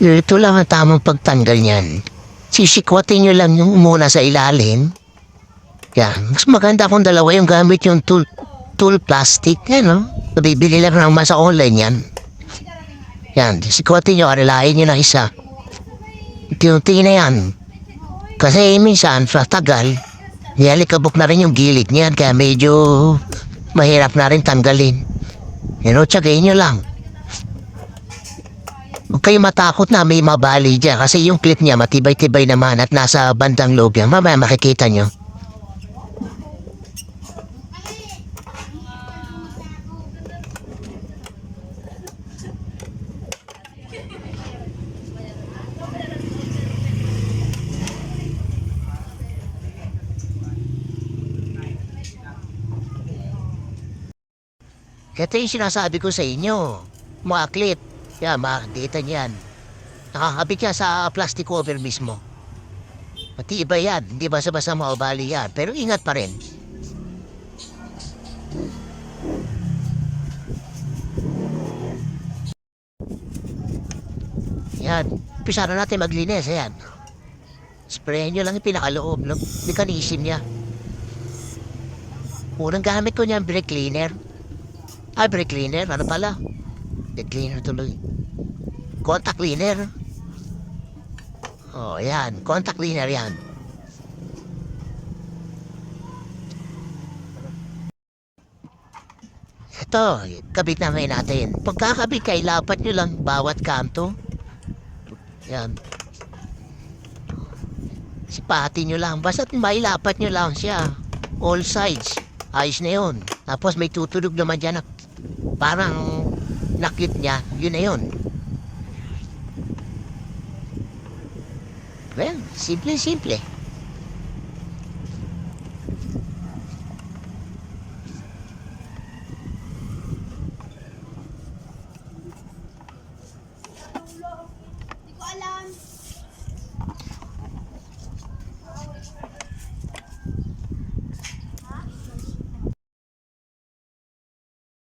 Ito lang ang tamang pagtanggal niyan. Sisikwatin nyo lang yung muna sa ilalim. Yan. Mas maganda kung dalawa yung gamit yung tool plastic. Yan, no? Bibili lang naman sa online yan. Yan. Sikwatin nyo, arilain nyo na isa. Unti-unti na yan. Kasi minsan, sa tagal, niyalikabok na rin yung gilid niyan. Kaya medyo mahirap na rin tanggalin. Yan o, tsagayin nyo lang. Huwag kayo matakot na may mabali dyan kasi yung clip niya matibay-tibay naman at nasa bandang loob yan. Mamaya makikita nyo. Ito yung sinasabi ko sa inyo. Mga clip. Yan, makakita niyan. Nakakabit yan sa plastic cover mismo. Matibay yan. Hindi basa-basa maubali yan. Pero ingat pa rin. Yan. Umpisa na natin maglinis. Ayan. Sprayin nyo lang yung pinakaloob ng mechanism niya. Unang gamit ko niyan, brake cleaner. Brake cleaner. Ano pala? Brake cleaner tuloy. Contact cleaner. Oh, yan. Contact cleaner yan. Ito, kabit na ngayon natin. Pagkakabit kay lapat nyo lang bawat kanto. Yan. Sipatin nyo lang. Basta mailapat nyo lang siya. All sides. Ayos na yun. Tapos may tutulog naman dyan na parang nakit niya. Yun na yun. Well, simple-simple.